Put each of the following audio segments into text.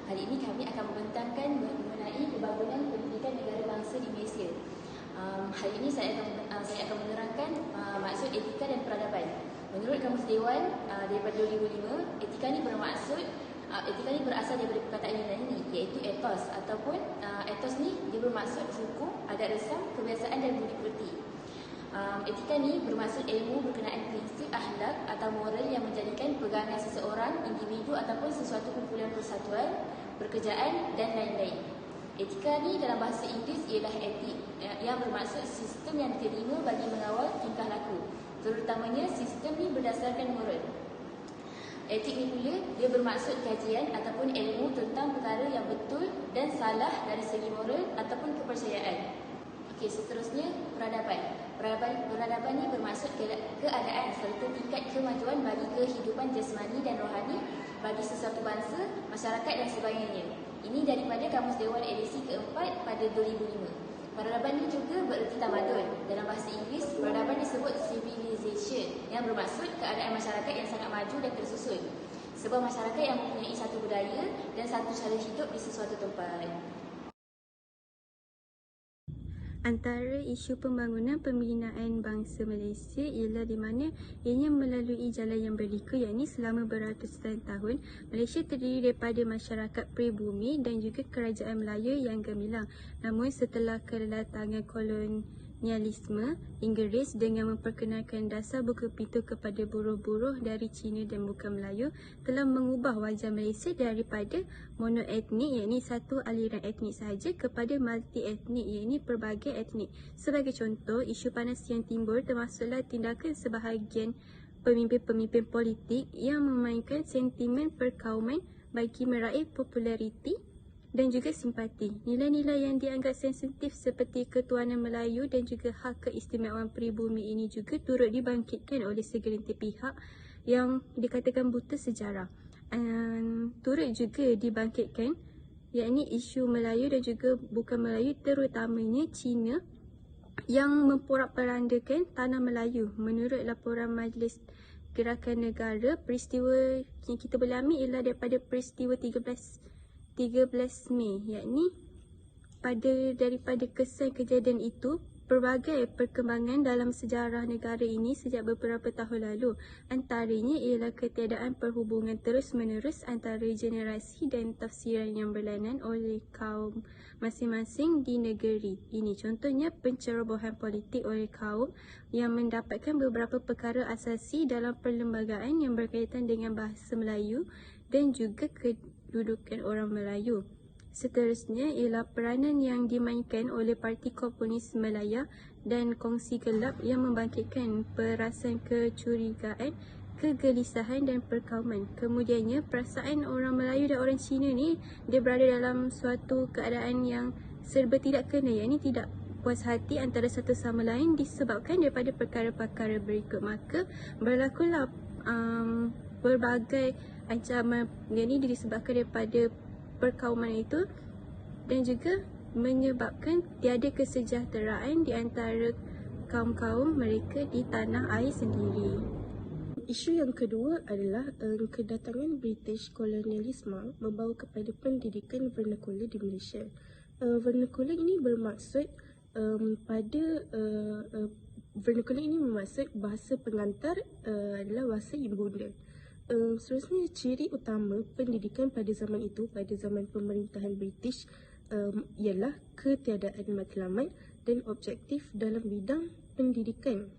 Kali ini kami akan membentangkan mengenai pembangunan pendidikan negara bangsa di Malaysia. Hari ini saya akan menerangkan maksud etika dan peradaban. Menurut Kamus Dewan daripada 2005, etika ni berasal daripada perkataan Yunani iaitu ethos ataupun ethos ni dia bermaksud hukum, adat resam, kebiasaan dan budi pekerti. Etika ni bermaksud ilmu berkenaan prinsip akhlak atau moral yang menjadikan pegangan seseorang, individu ataupun sesuatu kumpulan persatuan, pekerjaan dan lain-lain. Etika ni dalam bahasa Inggeris ialah etik yang bermaksud sistem yang diterima bagi mengawal tingkah laku, terutamanya sistem ni berdasarkan moral. Etik ni pula dia bermaksud kajian ataupun ilmu tentang perkara yang betul dan salah dari segi moral ataupun kepercayaan. Okey, seterusnya peradaban. Peradaban ni bermaksud keadaan serta tingkat kemajuan bagi kehidupan jasmani dan rohani bagi sesuatu bangsa, masyarakat dan sebagainya. Ini daripada Kamus Dewan edisi keempat pada 2005. Peradaban ini juga bererti tamadun. Dalam bahasa Inggeris, peradaban disebut civilization yang bermaksud keadaan masyarakat yang sangat maju dan tersusun. Sebuah masyarakat yang mempunyai satu budaya dan satu cara hidup di sesuatu tempat. Antara isu pembangunan pembinaan bangsa Malaysia ialah di mana ianya melalui jalan yang berliku, yakni selama beratusan tahun Malaysia terdiri daripada masyarakat pribumi dan juga kerajaan Melayu yang gemilang. Namun setelah kedatangan kolonialisme Inggeris dengan memperkenalkan dasar buka pintu kepada buruh-buruh dari Cina dan bukan Melayu, telah mengubah wajah Malaysia daripada monoetnik, yakni satu aliran etnik sahaja, kepada multi-etnik, yakni pelbagai etnik. Sebagai contoh, isu panas yang timbul termasuklah tindakan sebahagian pemimpin-pemimpin politik yang memainkan sentimen perkauman bagi meraih populariti dan juga simpati. Nilai-nilai yang dianggap sensitif seperti ketuanan Melayu dan juga hak keistimewaan pribumi ini juga turut dibangkitkan oleh segelintir pihak yang dikatakan buta sejarah. Turut juga dibangkitkan yakni isu Melayu dan juga bukan Melayu, terutamanya Cina yang memporak-perandakan tanah Melayu. Menurut laporan Majlis Gerakan Negara, peristiwa yang kita boleh ambil ialah daripada peristiwa 13 Mei, yakni daripada kesan kejadian itu, pelbagai perkembangan dalam sejarah negara ini sejak beberapa tahun lalu. Antaranya ialah ketiadaan perhubungan terus-menerus antara generasi dan tafsiran yang berlainan oleh kaum masing-masing di negeri ini. Contohnya pencerobohan politik oleh kaum yang mendapatkan beberapa perkara asasi dalam perlembagaan yang berkaitan dengan bahasa Melayu dan juga kedudukan orang Melayu. Seterusnya ialah peranan yang dimainkan oleh Parti Komunis Malaya dan kongsi gelap yang membangkitkan perasaan kecurigaan, kegelisahan dan perkauman. Kemudiannya, perasaan orang Melayu dan orang Cina ni dia berada dalam suatu keadaan yang serba tidak kena, yakni tidak puas hati antara satu sama lain disebabkan daripada perkara-perkara berikut. Maka berlakulah berbagai ancaman yang ini disebabkan daripada perkauman itu dan juga menyebabkan tiada kesejahteraan di antara kaum-kaum mereka di tanah air sendiri. Isu yang kedua adalah kedatangan British kolonialisme membawa kepada pendidikan vernacular di Malaysia. Vernacular ini bermaksud vernacular ini bermaksud bahasa pengantar adalah bahasa ibunda. Seterusnya, ciri utama pendidikan pada zaman itu, pada zaman pemerintahan British, ialah ketiadaan matlamat dan objektif dalam bidang pendidikan.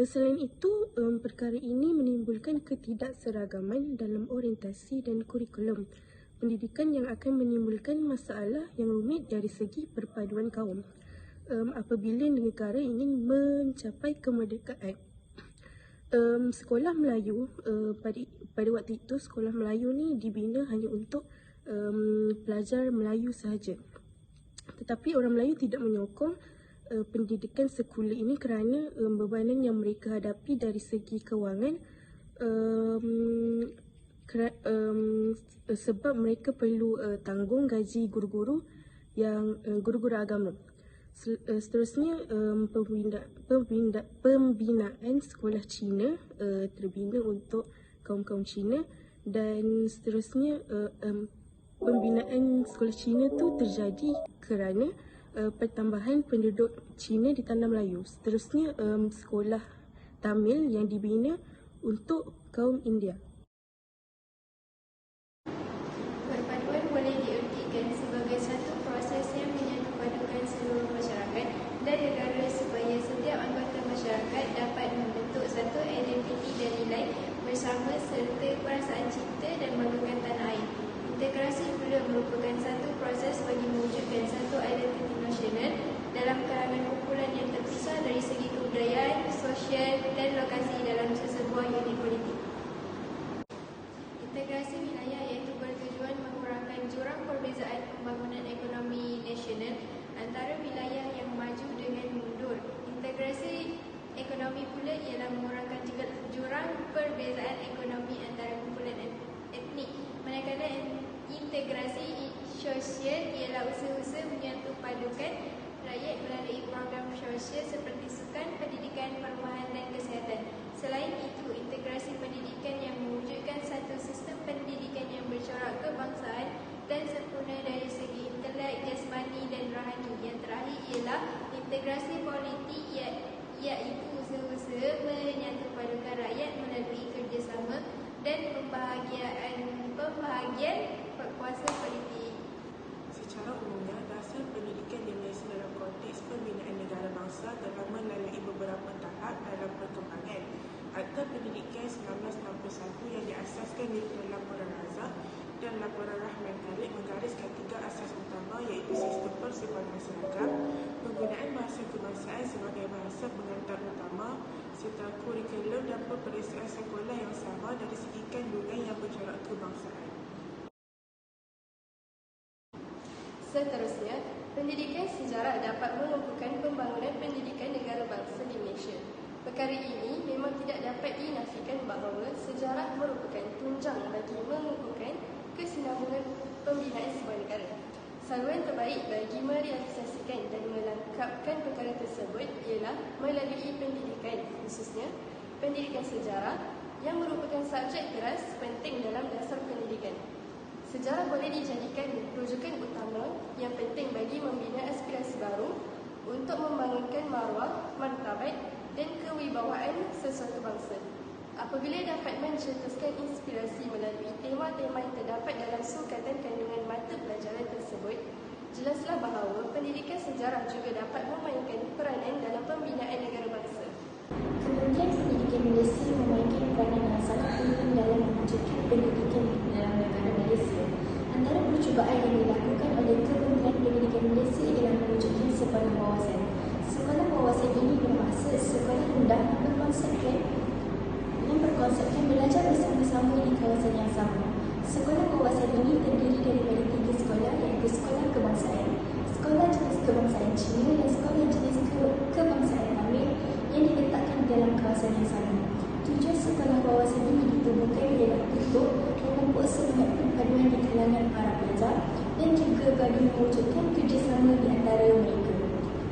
Selain itu, perkara ini menimbulkan ketidakseragaman dalam orientasi dan kurikulum pendidikan yang akan menimbulkan masalah yang rumit dari segi perpaduan kaum apabila negara ingin mencapai kemerdekaan. Sekolah Melayu pada waktu itu, sekolah Melayu ni dibina hanya untuk pelajar Melayu sahaja. Tetapi orang Melayu tidak menyokong pendidikan sekular ini kerana bebanan yang mereka hadapi dari segi kewangan, sebab mereka perlu tanggung gaji guru-guru yang guru-guru agama. Seterusnya, pembinaan sekolah Cina terbina untuk kaum-kaum Cina Dan seterusnya pembinaan sekolah Cina tu terjadi kerana pertambahan penduduk Cina di Tanah Melayu. Seterusnya sekolah Tamil yang dibina untuk kaum India. Perpaduan boleh diertikan sebagai satu proses yang menyatupadukan seluruh masyarakat dan negara supaya setiap anggota masyarakat dapat membentuk satu identiti dan nilai bersama serta perasaan cinta dan banggakan tanah air. Integrasi pula merupakan satu proses bagi mewujudkan satu identiti nasional dalam kalangan kumpulan yang terpisah dari segi kebudayaan, sosial dan lokasi dalam sesebuah unit politik. Integrasi wilayah iaitu bertujuan mengurangkan jurang perbezaan pembangunan ekonomi nasional antara wilayah yang maju dengan mundur. Integrasi ekonomi pula ialah mengurangkan juga jurang perbezaan ekonomi antara kumpulan etnik. Manakala integrasi sosial ialah usaha-usaha menyatupadukan rakyat melalui program sosial seperti sukan, pendidikan, perumahan dan kesihatan. Selain itu, integrasi pendidikan yang mewujudkan satu sistem pendidikan yang bercorak kebangsaan dan sempurna dari segi intelek, jasmani dan rohani. Yang terakhir ialah integrasi politik iaitu usaha-usaha menyatupadukan rakyat melalui kerjasama dan pembahagian kuasa politik. Secara umumnya, dasar pendidikan di Malaysia dalam konteks pembinaan negara bangsa telah melalui beberapa tahap dalam perkembangan. Akta Pendidikan 1961 yang diasaskan di Laporan Razak dan Laporan Rahman Khalid menggariskan 3 asas utama iaitu sistem persekutuan seragam, penggunaan bahasa kebangsaan sebagai bahasa pengantar utama, serta kurikulum dan peperiksaan sekolah yang sama dari segi kandungan yang bercorak kebangsaan. Seterusnya, pendidikan sejarah dapat mengukuhkan pembangunan pendidikan negara bangsa di Malaysia. Perkara ini memang tidak dapat dinafikan bahawa sejarah merupakan tunjang bagi mengukuhkan kesinambungan pembinaan sebuah negara. Saluran terbaik bagi merealisasikan dan melengkapkan perkara tersebut ialah melalui pendidikan, khususnya pendidikan sejarah yang merupakan subjek keras penting dalam dasar pendidikan. Sejarah boleh dijadikan rujukan utama yang penting bagi membina aspirasi baru untuk membangunkan maruah, martabat dan kewibawaan sesuatu bangsa. Apabila dapat mencetuskan inspirasi melalui tema-tema yang terdapat dalam sukatan kandungan mata pelajaran tersebut, jelaslah bahawa pendidikan sejarah juga dapat memainkan peranan dalam pembinaan negara bangsa. Kementerian Pendidikan Malaysia memainkan peranan yang sangat penting dalam mewujudkan pendidikan dalam negara Malaysia. Antara percubaan yang dilakukan oleh Kementerian Pendidikan Malaysia ialah mewujudkan sekolah wawasan. Sekolah wawasan ini bermaksud sekolah rendah yang berkonsepkan belajar bersama-sama di kawasan yang sama. Sekolah wawasan ini terdiri daripada 3 sekolah iaitu sekolah kebangsaan, sekolah jenis kebangsaan Cina dan sekolah jenis kebangsaan Tamil yang diletakkan dalam kawasan yang sama. Tujuan sekolah wawasan ini ditubuhkan ialah untuk memupuk semangat perpaduan di kalangan para pelajar dan juga bagi mewujudkan kerjasama di antara mereka.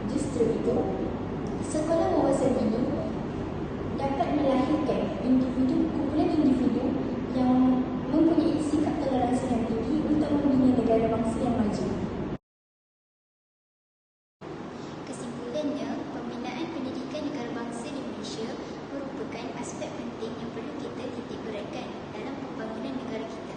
Justru itu, sekolah wawasan ini dapat melahirkan kumpulan individu yang mempunyai sikap toleransi yang tinggi untuk membina negara bangsa yang maju. Kesimpulannya, pembinaan pendidikan negara bangsa di Malaysia merupakan aspek penting yang perlu kita titik beratkan dalam pembangunan negara kita.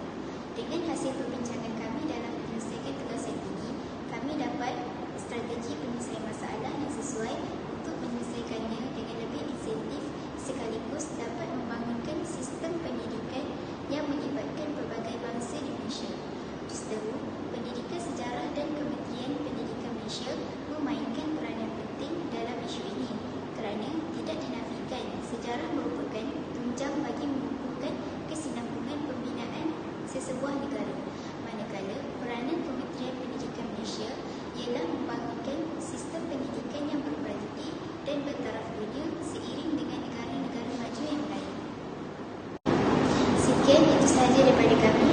Dengan hasil perbincangan kami dalam menyelesaikan tugasan ini, kami dapat strategi penyelesaian masalah yang sesuai untuk menyelesaikannya dengan lebih insentif sekaligus dapat membangunkan sistem pendidikan yang melibatkan pelbagai bangsa di Malaysia. Justeru, pendidikan sejarah dan Kementerian Pendidikan Malaysia memainkan peranan penting dalam isu ini kerana tidak dinafikan sejarah merupakan tunjang bagi mengukuhkan kesinambungan pembinaan sesebuah negara. Manakala peranan Kementerian Pendidikan Malaysia ialah membangunkan sistem pendidikan yang berkualiti dan bertaraf dunia seiring dengan negara-negara maju yang lain. Sekian itu sahaja daripada kami.